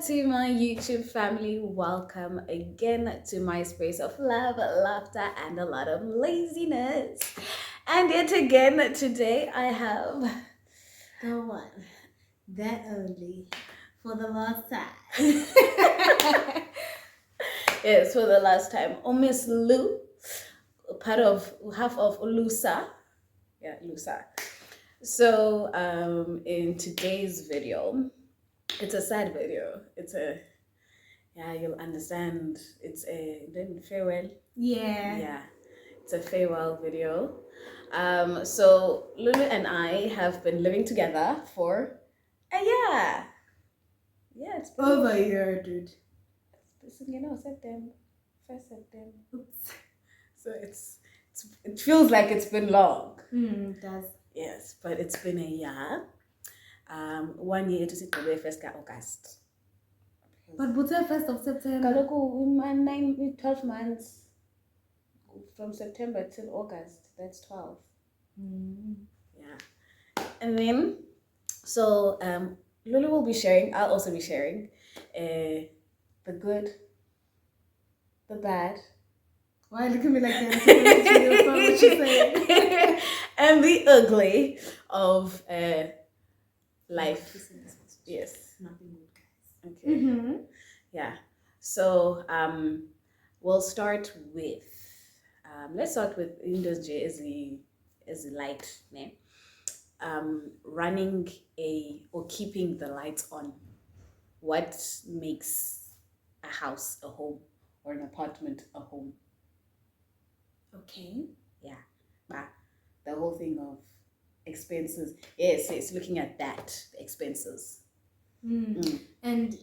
to my YouTube family. Welcome again to my space of love, laughter, and a lot of laziness. And yet again, today I have The one, that only, for the last time. yes, for the last time, Miss Lou, half of Lusa. Yeah, Lusa. So, in today's video, it's a sad video. You'll understand. It's a then farewell. Yeah, it's a farewell video. So Lulu and I have been living together for a year. Yeah, it's been Over a year, dude. September, 1st September. Oops. So it feels like it's been long. It does. Yes, but it's been a year. 1 year to sit away 1st August. But what's the 1st of September? 12 months. From September till August, that's 12. Yeah. And then, so Lulu will be sharing, I'll also be sharing the good, the bad. Why look at me like that? I what you're saying. And the ugly of life. Yes. Nothing good, guys. Okay. Yeah. So we'll start with let's start with Windows J as a light name. Running or keeping the lights on. What makes a house a home or an apartment a home? Okay. Yeah. The whole thing of expenses. Yes, looking at that, the expenses. And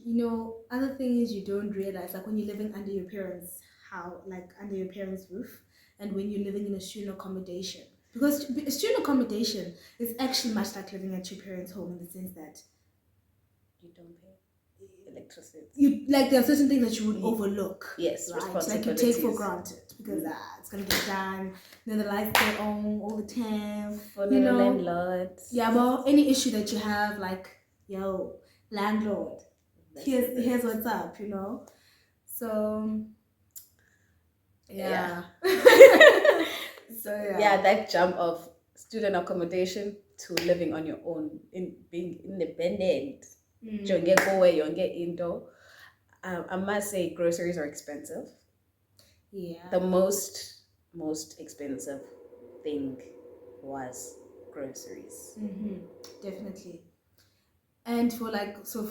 other thing is you don't realize, like when you're living under your parents' house, like under your parents' roof, and when you're living in a student accommodation, because a student accommodation is actually much like living at your parents' home in the sense that you don't pay electricity. There are certain things that you would overlook. Yes, right? Like you take for granted because it's gonna get done. The lights go on all the time. Follow the landlord. Yeah, well, any issue that you have, like landlord, here's what's up, So yeah. That jump of student accommodation to living on your own, in being independent. Don't get go where you don't get indoor. I must say groceries are expensive. Yeah. The most expensive thing was groceries. Definitely. And for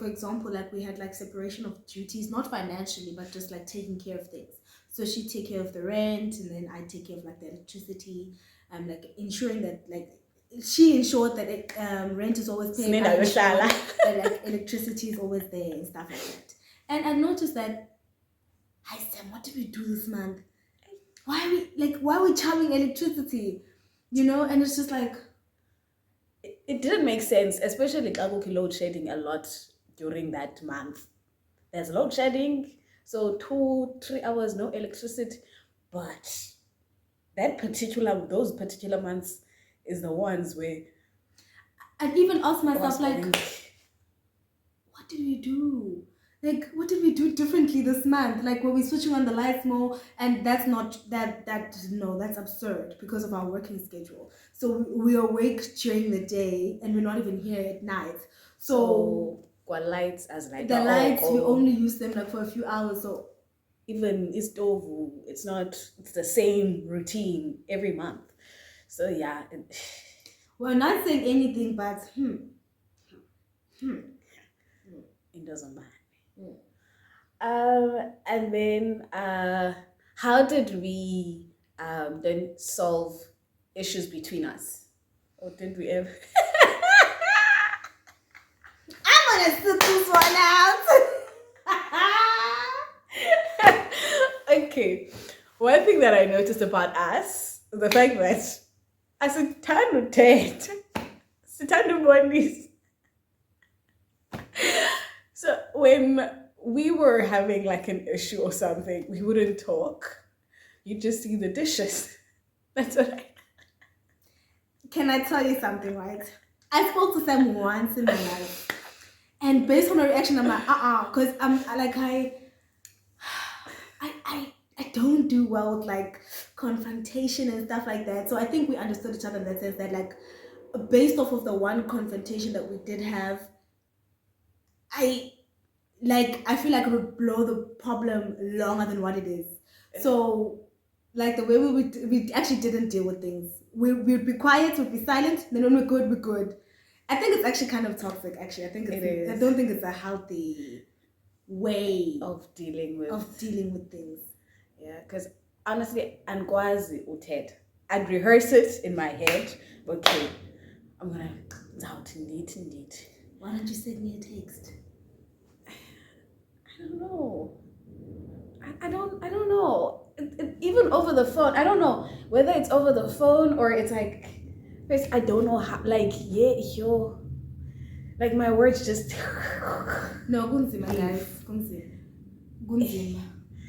example, like we had like separation of duties, not financially, but just like taking care of things. So she take care of the rent, and then I take care of like the electricity, like ensuring that like she ensured that rent is always paid, that like electricity is always there and stuff like that. And I noticed that, hi Sam, what did we do this month? Why are we charging electricity? And it's just like it didn't make sense, especially load shedding a lot during that month. There's load shedding, so 2-3 hours no electricity, but those particular months is the ones where I even asked myself, like, what did we do? Like, what did we do differently this month? Like, were we switching on the lights more? And that's that's absurd because of our working schedule. So we're awake during the day and we're not even here at night. So lights as like the lights, we only use them like for a few hours. So even it's the same routine every month. So yeah. We're not saying anything, but it doesn't matter. And then how did we then solve issues between us? Or did we ever? I'm gonna sit this one out. Okay. One thing that I noticed about us, the fact that asithanda bodies. So when we were having like an issue or something, we wouldn't talk. You just see the dishes. That's what Can I tell you something, right? I spoke to Sam once in my life. And based on her reaction, I'm like, because I don't do well with like confrontation and stuff like that. So I think we understood each other in that sense that like based off of the one confrontation that we did have, I feel like it would blow the problem longer than what it is. So like the way we actually didn't deal with things. We'd be quiet, we'd be silent, then when we're good, we're good. I think it's actually kind of toxic. Actually, I think It is. I don't think it's a healthy way of dealing with things. Yeah, because honestly, angwazi uted. I'd rehearse it in my head. Okay, I'm gonna out indeed. Why don't you send me a text? I don't know. I don't know. Even over the phone, I don't know whether it's over the phone or it's like, first, I don't know how. Like like my words just. No, kunzima, guys. Kunzima.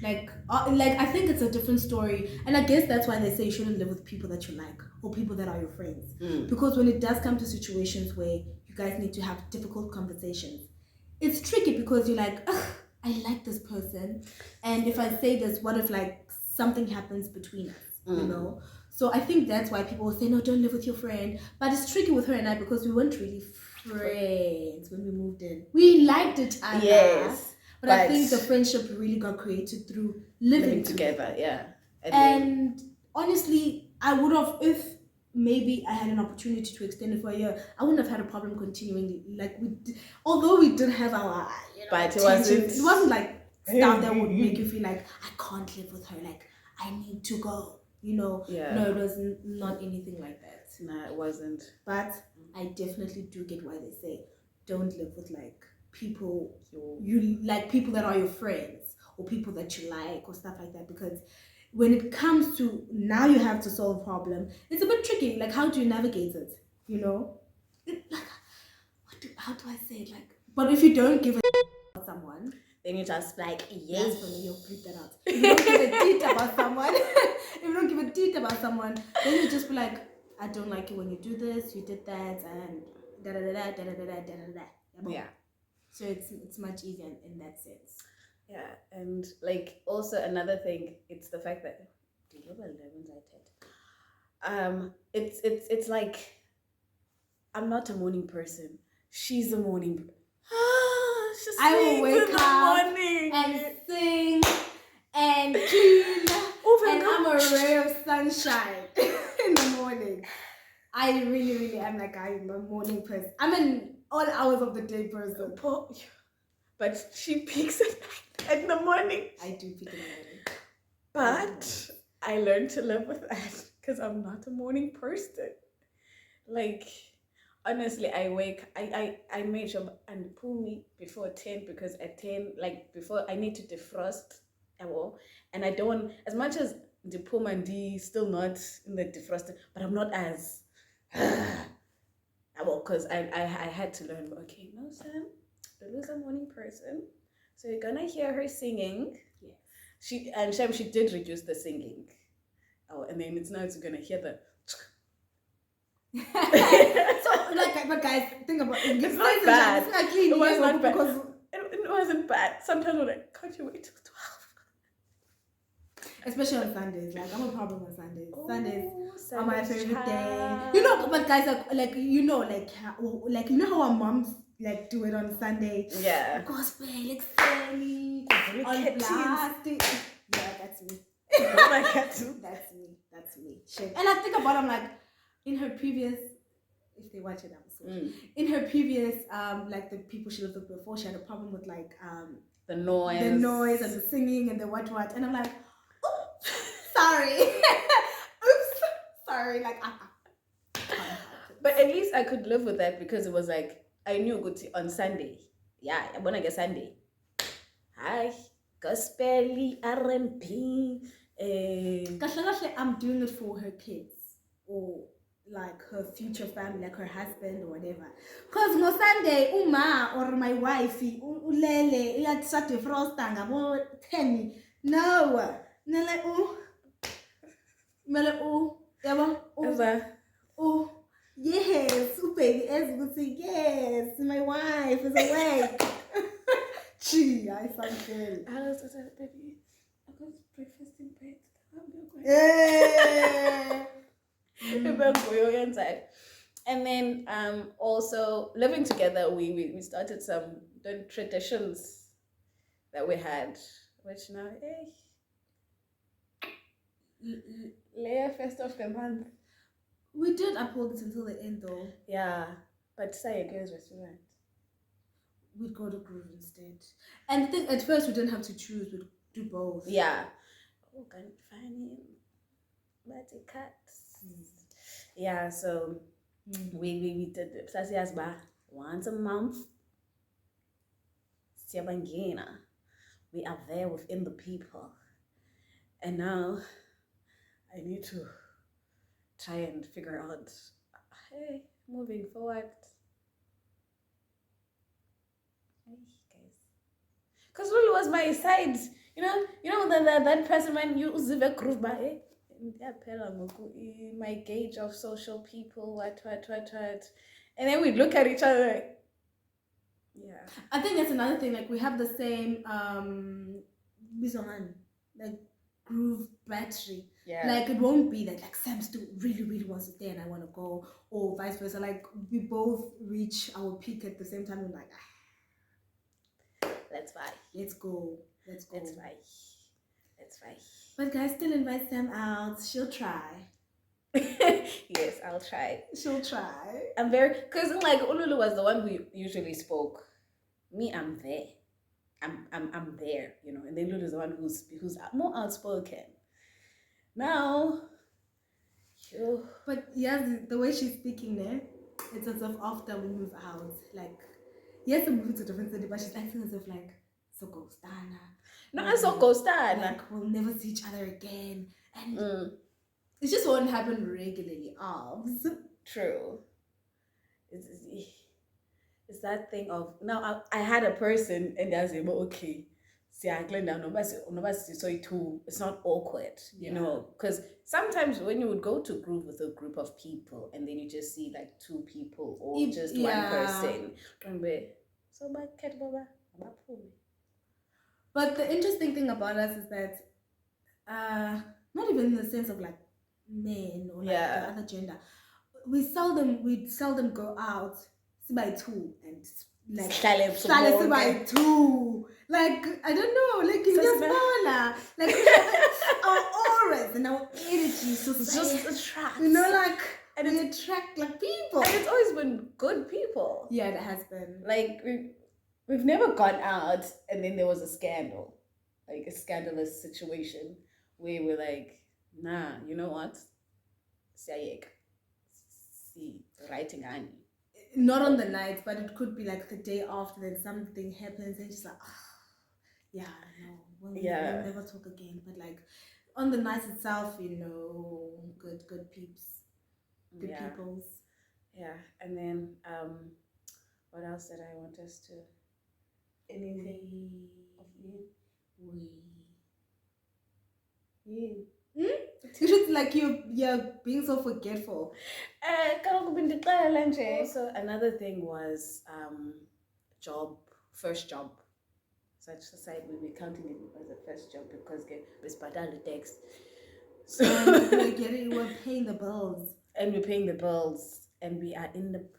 Like I think it's a different story, and I guess that's why they say you shouldn't live with people that you like or people that are your friends. Because when it does come to situations where you guys need to have difficult conversations, it's tricky because you're like, ugh, I like this person, and if I say this, what if like something happens between us, you know? So I think that's why people will say, no, don't live with your friend. But it's tricky with her and I because we weren't really friends when we moved in. We liked each other. Yes. But I think the friendship really got created through living together. Yeah. And honestly, I would have, if maybe I had an opportunity to extend it for a year, I wouldn't have had a problem continuing. Like although we did have our, but it wasn't like stuff that would make you feel like I can't live with her. Like I need to go. Yeah. No, it was not anything like that. Nah, it wasn't. But I definitely do get why they say don't live with like people you like, people that are your friends or people that you like or stuff like that, because when it comes to now you have to solve a problem, it's a bit tricky. Like how do you navigate it? How do I say it? Like, but if you don't give a someone, then you just like, yes, for me, you'll bleep that out. If you don't give a deed about someone, if you don't give a deed about someone, then you just be like, I don't like it when you do this, you did that, and da da da da da da da da da. Yeah. So it's much easier in that sense. Yeah, and like also another thing, it's the fact that it's like I'm not a morning person. She's a morning person. I will wake up and sing and clean, and I'm a ray of sunshine in the morning. I really, really am like I'm a morning person. I'm an all hours of the day person. But she peaks at the morning. I do peak in the morning. But I learned to live with that because I'm not a morning person. Like, honestly, I made sure and pull me before 10 because at 10, like before I need to defrost and I don't, as much as the Puma and D still not in the defroster, but I'm not as because I had to learn, okay, no, Sam, Lulu's a morning person, so you're gonna hear her singing. Yes. She did reduce the singing. And then it's gonna hear the so like, but guys, think about it. It's not bad. It's not clean. It was not bad. Because it wasn't bad. Sometimes I'm like, can't you wait till 12? Especially on Sundays. Like I'm a problem on Sundays. Sundays are my favorite day. day. But guys, like how our moms like do it on Sunday. Yeah. Gospel, like Sammy, on plastic. Yeah, that's me. That's me. Shit. And I think about it, I'm like, in her previous, if they watch it, in her previous, like the people she lived with before, she had a problem with like the noise and the singing and the what, and I'm like, oops, sorry, oops, sorry, like. But at least I could live with that because it was like I knew good on Sunday. Yeah, I wanna get Sunday. Hi, gospel, R&B. I'm doing it for her kids or like her future family, like her husband or whatever. Because no Sunday, Uma or my wife, ulele, uyatsa defroster ngabo 10. No. Mele yabo. Yes, baby, as would say, yes, my wife is awake. Gee, I sound good. I was like, baby, I got breakfast in bed. Yeah. And then also living together, we started some traditions that we had, which now, layer first of the month. We did uphold it until the end, though. Yeah, but say a girls' restaurant. We'd go to Groove instead. And the thing, at first, we didn't have to choose. We'd do both. Yeah. Oh, can you find him? But it cuts. Yeah, so we did once a month. Siyabangena. We are there within the people. And now I need to try and figure out, hey, moving forward. Hey, guys. Because Lulu was my side. You know that person when you uzive groove by my gauge of social people, what. And then we look at each other like, yeah. I think that's another thing. Like we have the same bisoman, like groove battery. Yeah. Like it won't be that like Sam still really wants to stay and I want to go, or vice versa. Like we both reach our peak at the same time. We're like, let's buy. Let's go. Let's buy. But guys, still invite Sam out. She'll try. Yes, I'll try. She'll try. I'm very, because like Lulu was the one who usually spoke. Me, I'm there. I'm there, and then Lulu's the one who's more outspoken. Now, but yes, the way she's speaking there, it's as if after we move out, like yes, we move to a different city, but she's acting as if like so ghostana. No, so ghostana. Like we'll never see each other again, and it just won't happen regularly. True. It's that thing of now I had a person and I was like, okay. It's not awkward, because sometimes when you would go to groove with a group of people and then you just see like two people or just one person. But the interesting thing about us is that not even in the sense of like men or like the other gender, we'd seldom go out by two and like by two. Like I don't know, like in just like we have our auras and our energy just attract. Like and we attract like people. And it's always been good people. Yeah, it has been. Like we've never gone out and then there was a scandal, like a scandalous situation where we're like, nah, you know what? See, writing on you. Not on the night, but it could be like the day after that something happens and she's like, yeah, no, we'll never talk again. But like on the night itself, good peeps, good peoples. Yeah, and then what else did I want us to? Anything of you? It's like you're being so forgetful. Also, another thing was first job. Such society we're counting it as a first job because we start the text. So we're paying the bills. And we're paying the bills, and we are independent.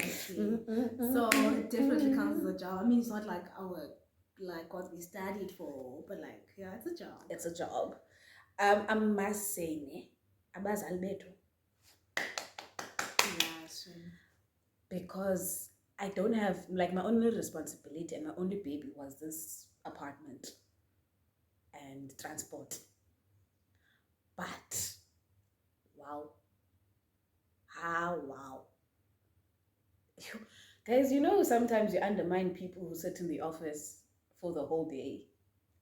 Exactly. So it definitely counts as a job. I mean, it's not like what we studied for, but like it's a job. It's a job. I must say, abazali bethu. Yeah, sure. Because I don't have like my only responsibility and my only baby was this apartment and transport. But wow. Guys, sometimes you undermine people who sit in the office for the whole day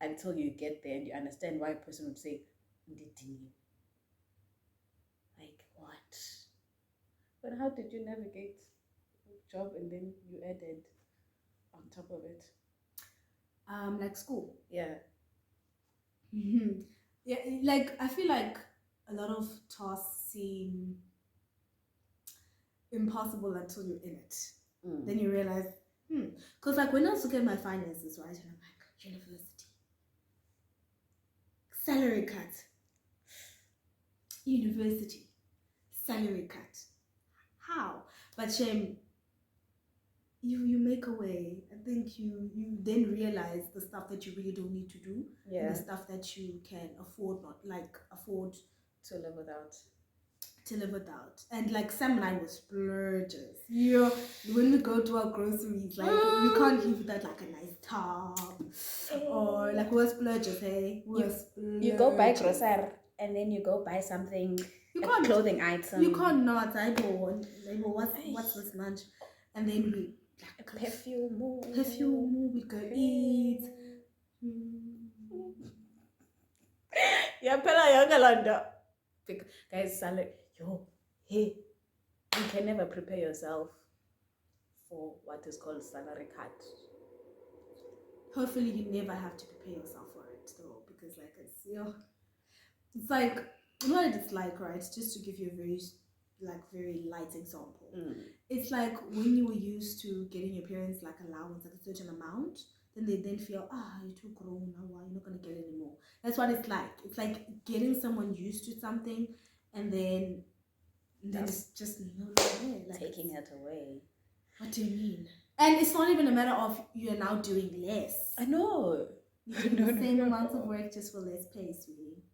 until you get there and you understand why a person would say, like what? But how did you navigate the job and then you added on top of it? Like school. Yeah. Yeah, like I feel like a lot of tasks seem impossible until you're in it. Then you realize, because like when I was looking at my finances, right, and I'm like, university, salary cut, university, salary cut. How? But shame, you make a way. I think you then realize the stuff that you really don't need to do, and the stuff that you can afford, afford to live without. And like Sam and I were splurgers. Yeah, when we go to our groceries, like we can't leave without like a nice top, or like we're splurgers. Hey, you go buy grocery and then you go buy something, a clothing item. You can't not. I go what's this lunch, and then we like perfume. We go eat. Yeah, pela yogalanda. Guys, salary. Hey, you can never prepare yourself for what is called salary cut. Hopefully you never have to prepare yourself for it though, because like it's like, you know what it's like, right? Just to give you a very light example. It's like when you were used to getting your parents like allowance, like a certain amount, then they then feel, you're too grown now, you're not gonna get it anymore. That's what it's like. It's like getting someone used to something and then it's just not there. Like, taking it away. What do you mean? And it's not even a matter of you're now doing less. I know. You're doing the same amount of work just for less pay, sweetie.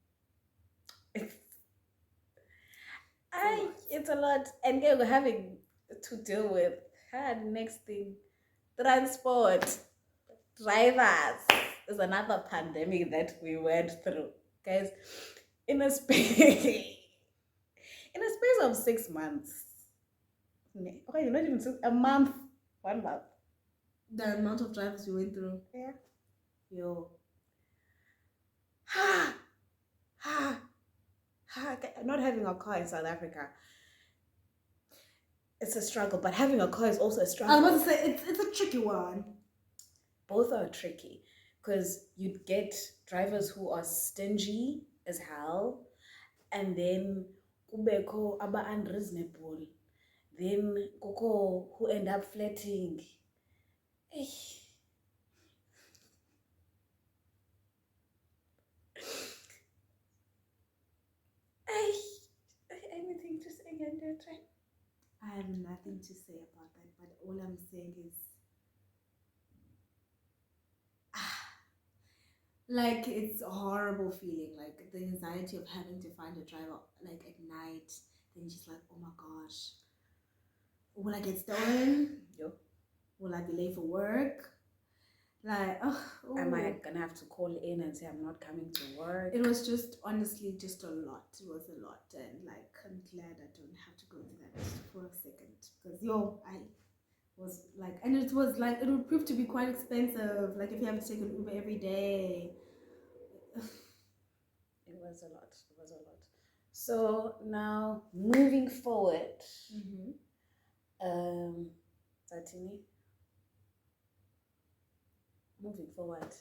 It's a lot. And we're having to deal with next thing. Transport. Drivers is another pandemic that we went through. Guys, in a space of 6 months. Okay, not even 6, a month. 1 month. The amount of drivers you went through. Yeah. Yo. Not having a car in South Africa, it's a struggle, but having a car is also a struggle. I was about to say, it's a tricky one. Both are tricky, because you'd get drivers who are stingy as hell, and then kubeko aba unreasonable, then koko who end up flirting. Anything to say, Yandere? I have nothing to say about that, but all I'm saying is, like, it's a horrible feeling, like the anxiety of having to find a driver like at night. Then just like, oh my gosh, will I get stolen? Will I be late for work? Like, am I gonna have to call in and say I'm not coming to work? It was just honestly just a lot. It was a lot, and like I'm glad I don't have to go through that for a second, because I was like, and it was like, it would prove to be quite expensive. Like if you have to take an Uber every day. It was a lot. So now moving forward, Satini. Moving forward,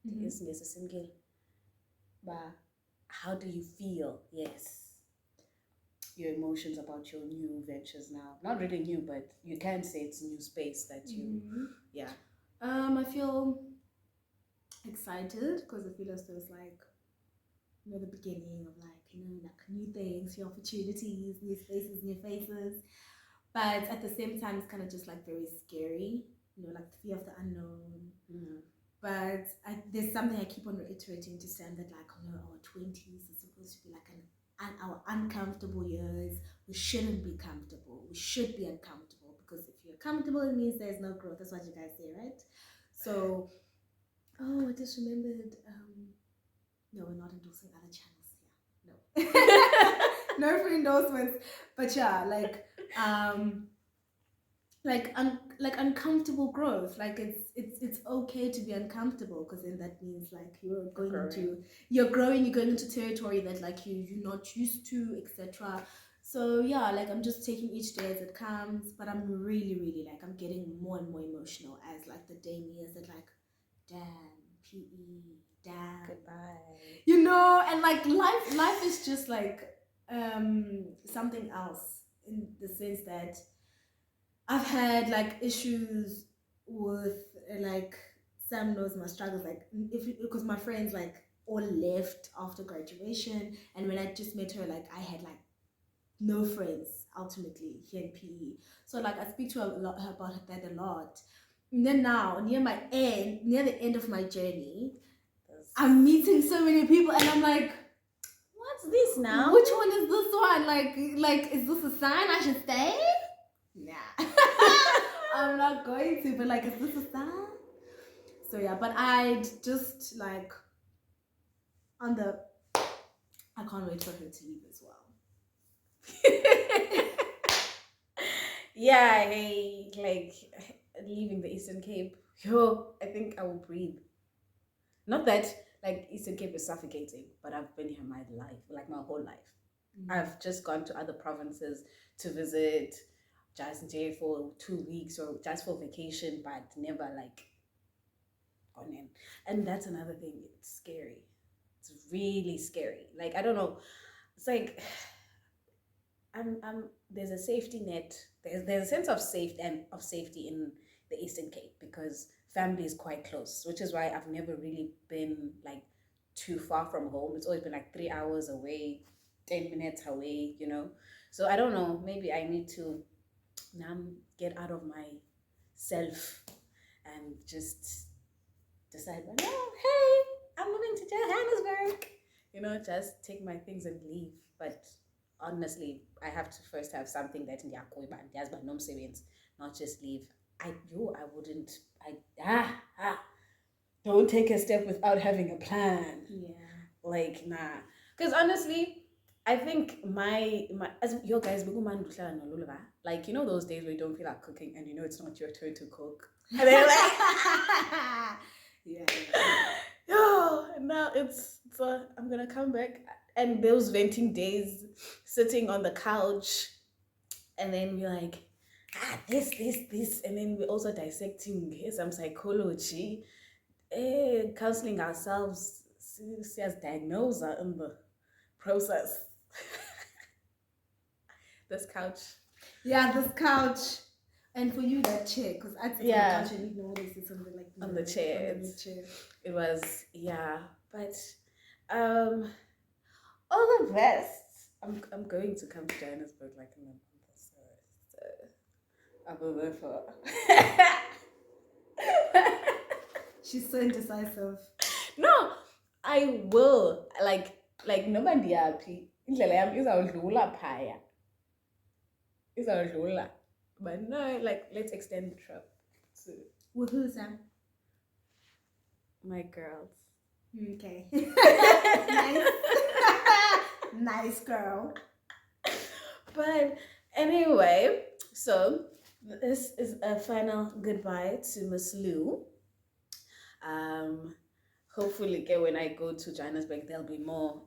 is Samnke. But how do you feel? Yes, your emotions about your new ventures now. Not really new, but you can say it's a new space that you. Yeah. I feel excited because I feel as though it's like, the beginning of like, like new things, new opportunities, new spaces, new faces. But at the same time, it's kind of just like very scary. Like the fear of the unknown. But there's something I keep on reiterating to Sam, that like, our 20s is supposed to be like our uncomfortable years. We shouldn't be comfortable. We should be uncomfortable, because if you're comfortable, it means there's no growth. That's what you guys say, right? So, I just remembered. No, we're not endorsing other channels. Yeah, no, no free endorsements. But yeah, like uncomfortable growth. Like it's okay to be uncomfortable, because then that means like you're growing, you're going into territory that like you're not used to, etc. So yeah, like I'm just taking each day as it comes, but I'm really like, I'm getting more and more emotional as like the day nears, that like, damn, PE, damn, goodbye. And like life is just like, something else in the sense that I've had like issues with like Sam knows my struggles. Like because my friends like all left after graduation, and when I just met her, like I had like no friends ultimately here in PE. So like I speak to her a lot about that a lot. And then now near the end of my journey, I'm meeting so many people, and I'm like, what's this now? which one is this one? Like is this a sign I should stay? Nah. I'm not going to, but like, is this a sign? So yeah, but I'd just like I can't wait for her to leave as well. Yeah, hey, like leaving the Eastern Cape. Yo, I think I will breathe. Not that like Eastern Cape is suffocating, but I've been here my life, like my whole life. I've just gone to other provinces to visit, just there for 2 weeks or just for vacation, but never like gone in. And that's another thing. It's scary. It's really scary. Like I don't know. It's like there's a safety net. There's a sense of safety in the Eastern Cape because family is quite close, which is why I've never really been like too far from home. It's always been like 3 hours away, 10 minutes away, you know. So I don't know. Maybe I need to now get out of myself and just decide, well, no, hey, I'm moving to Johannesburg. You know, just take my things and leave. But honestly, I have to first have something that not just leave. I wouldn't. Don't take a step without having a plan. Yeah. Like nah, because honestly, I think my as your guys like you know those days where you don't feel like cooking and you know it's not your turn to cook and then like Yeah. yo now it's I'm gonna come back and those venting days sitting on the couch and then we're like this and then we're also dissecting some psychology counseling ourselves as diagnoser in the process. This couch. Yeah, this couch. And for you, that chair, because I sit on the couch and you know what is something like on the chair. On the chair. It was but all the best. I'm going to come to Johannesburg like in a month or so. I'll be there for. She's so indecisive. No, I will like nobody happy. Indlela yami izawudlula phaya. Izawudlula. But no, like let's extend the trip to With who, Sam? my girls. Okay. Nice. Nice girl. But anyway, so this is a final goodbye to Miss Lou. Hopefully when I go to Johannesburg there'll be more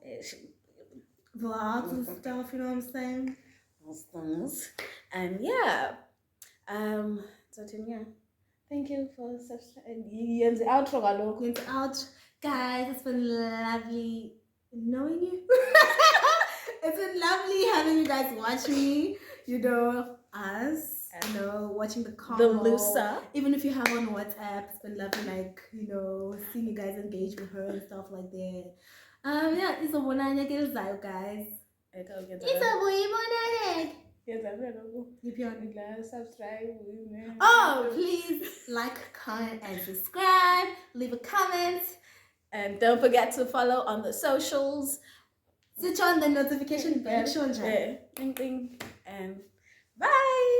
vlogs and stuff, you know what I'm saying? Those things. And yeah. So Tinya, thank you for subscribing. The outro. It's out. Guys, it's been lovely knowing you. It's been lovely having you guys watch me, you know, us, you know, watching the combo. The Lusa. Even if you have on WhatsApp, it's been lovely, like, you know, seeing you guys engage with her and stuff like that. Yeah, it's a bonanya girl, guys. It's a bonanya. Subscribe. Oh, please like, comment, and subscribe. Leave a comment. And don't forget to follow on the socials. Switch on the notification bell. Ding, ding, and bye.